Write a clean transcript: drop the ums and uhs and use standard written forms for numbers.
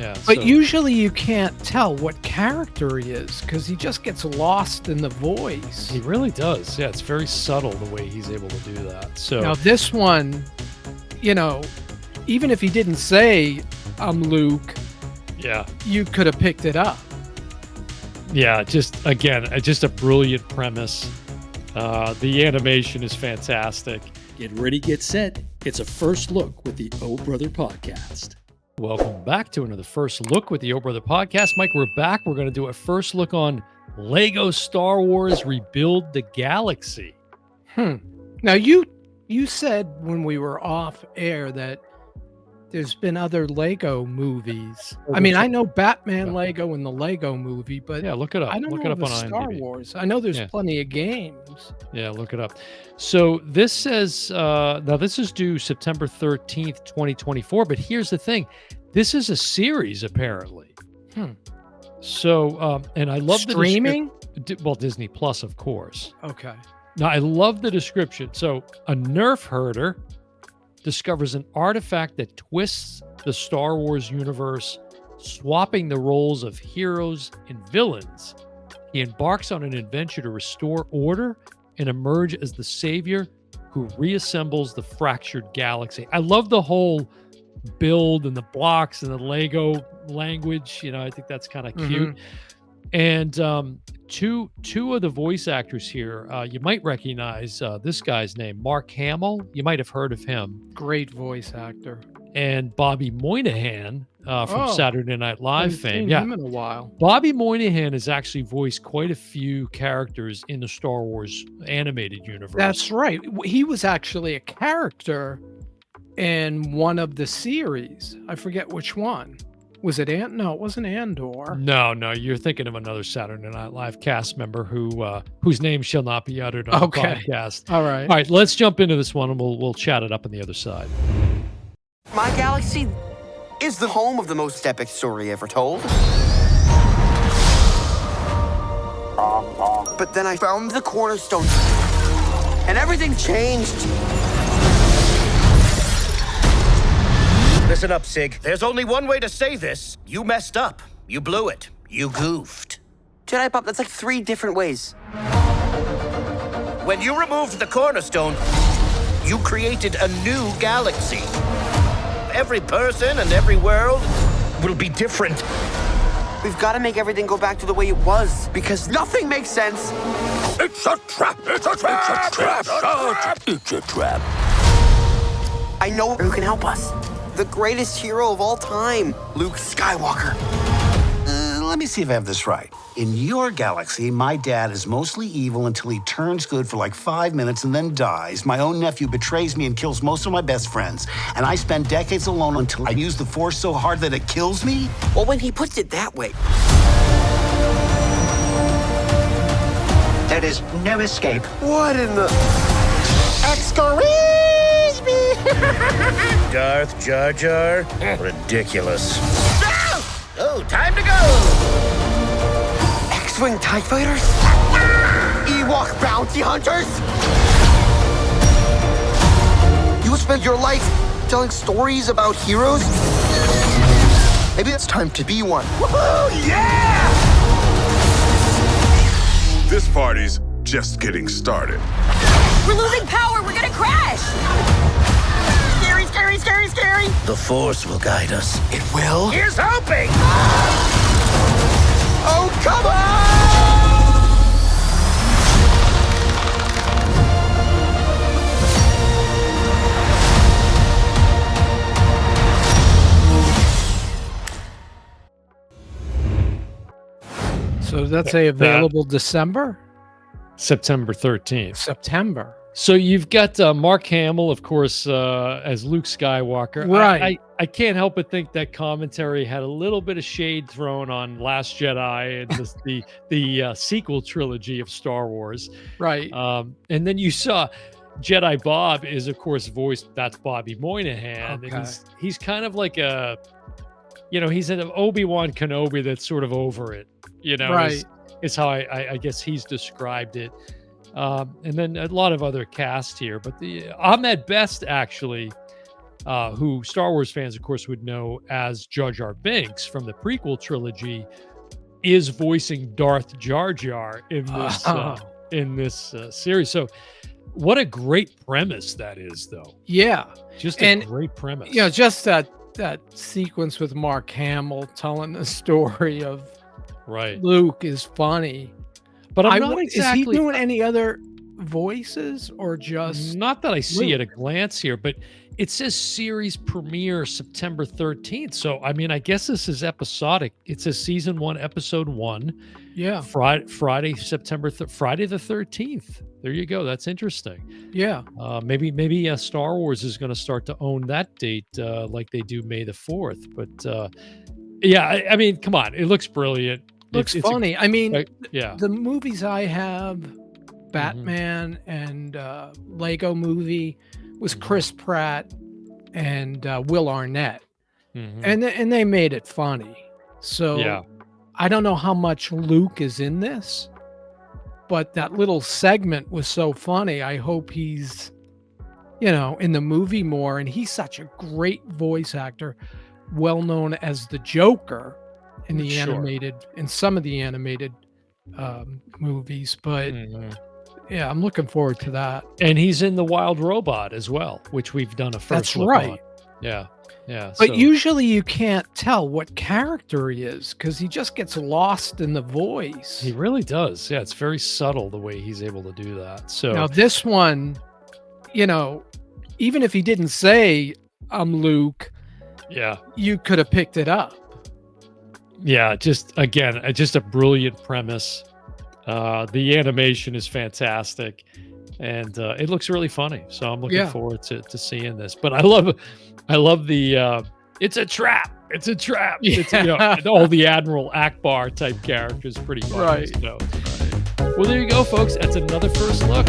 Yeah. But usually you can't tell what character he is because he just gets lost in the voice. He really does. Yeah, it's very subtle the way he's able to do that. So now this one, even if he didn't say I'm Luke, yeah, you could have picked it up. Yeah, just a brilliant premise. The animation is fantastic. Get ready, get set. It's a first look with the O Brother Podcast. Welcome back to another First Look with the O Brother Podcast. Mike, we're back. We're going to do a first look on Lego Star Wars Rebuild the Galaxy. Now, you said when we were off air that there's been other Lego movies. I mean, I know Batman Lego and the Lego movie, but yeah, look it up. I don't look know it up the on Star IMDb. Wars. I know there's plenty of games. Yeah, look it up. So this says, now this is due September 13th, 2024, but here's the thing. This is a series, apparently. So, and I love streaming? Well, Disney Plus, of course. Okay. Now, I love the description. So, a nerf herder discovers an artifact that twists the Star Wars universe, swapping the roles of heroes and villains. He embarks on an adventure to restore order and emerge as the savior who reassembles the fractured galaxy. I love the whole build and the blocks and the Lego language. I think that's kind of cute. And two of the voice actors here, you might recognize this guy's name, Mark Hamill. You might have heard of him. Great voice actor. And Bobby Moynihan from Saturday Night Live fame. Him in a while. Bobby Moynihan has actually voiced quite a few characters in the Star Wars animated universe. That's right. He was actually a character in one of the series. I forget which one. Was it No, it wasn't Andor. No, you're thinking of another Saturday Night Live cast member whose name shall not be uttered on the podcast. All right. All right, let's jump into this one and we'll chat it up on the other side. My galaxy is the home of the most epic story ever told. But then I found the cornerstone, and everything changed. Listen up, Sig. There's only one way to say this. You messed up. You blew it. You goofed. Jedi Pop, that's like 3 different ways. When you removed the cornerstone, you created a new galaxy. Every person and every world will be different. We've got to make everything go back to the way it was, because nothing makes sense. It's a trap! It's a trap! It's a trap! It's a trap! I know who can help us. The greatest hero of all time, Luke Skywalker. Let me see if I have this right. In your galaxy, my dad is mostly evil until he turns good for like 5 minutes and then dies. My own nephew betrays me and kills most of my best friends. And I spend decades alone until I use the Force so hard that it kills me? Well, when he puts it that way. There is no escape. What in the... Excuse me! Darth Jar Jar? Ridiculous. Oh, time to go! X-Wing TIE Fighters? Ewok Bounty Hunters? You spent your life telling stories about heroes? Maybe it's time to be one. Woohoo! Yeah! This party's just getting started. We're losing power! We're gonna crash! Scary, scary, scary, scary! The Force will guide us. It will? Here's hoping! Oh, come on! So does that say available December? September 13th. September. So you've got Mark Hamill, of course, as Luke Skywalker. Right. I can't help but think that commentary had a little bit of shade thrown on Last Jedi and the sequel trilogy of Star Wars. Right. And then you saw Jedi Bob is, of course, voiced. That's Bobby Moynihan. Okay. And he's kind of like he's an Obi-Wan Kenobi that's sort of over it. Right. Is how I guess he's described it. And then a lot of other cast here, but the Ahmed Best actually who Star Wars fans, of course, would know as Jar Jar Binks from the prequel trilogy, is voicing Darth Jar Jar in this series. So, what a great premise that is, though. Yeah, just a great premise. Yeah, just that sequence with Mark Hamill telling the story of Luke is funny. But I'm not exactly. Is he doing any other voices or just not that I see Luke? at a glance here, but it says series premiere September 13th. So I mean, I guess this is episodic. It says season 1, episode 1. Yeah, Friday, September Friday the 13th. There you go. That's interesting. Yeah. Maybe Star Wars is going to start to own that date like they do May the 4th. But yeah, I mean, come on, it looks brilliant. Looks funny. I mean, yeah. The movies I have, Batman and Lego Movie, was Chris Pratt and Will Arnett, and they made it funny. So I don't know how much Luke is in this, but that little segment was so funny. I hope he's, in the movie more. And he's such a great voice actor, well known as the Joker in the in some of the animated movies. But yeah, I'm looking forward to that. And he's in The Wild Robot as well, which we've done a first look on. Yeah. Yeah. But usually you can't tell what character he is because he just gets lost in the voice. He really does. Yeah, it's very subtle the way he's able to do that. So now this one, even if he didn't say I'm Luke, you could have picked it up. Yeah, just a brilliant premise. The animation is fantastic, and it looks really funny. So I'm looking forward to seeing this. But I love the it's a trap. It's a trap. Yeah. It's, all the Admiral Akbar type characters, pretty much. Right. So. Well, there you go, folks. That's another first look.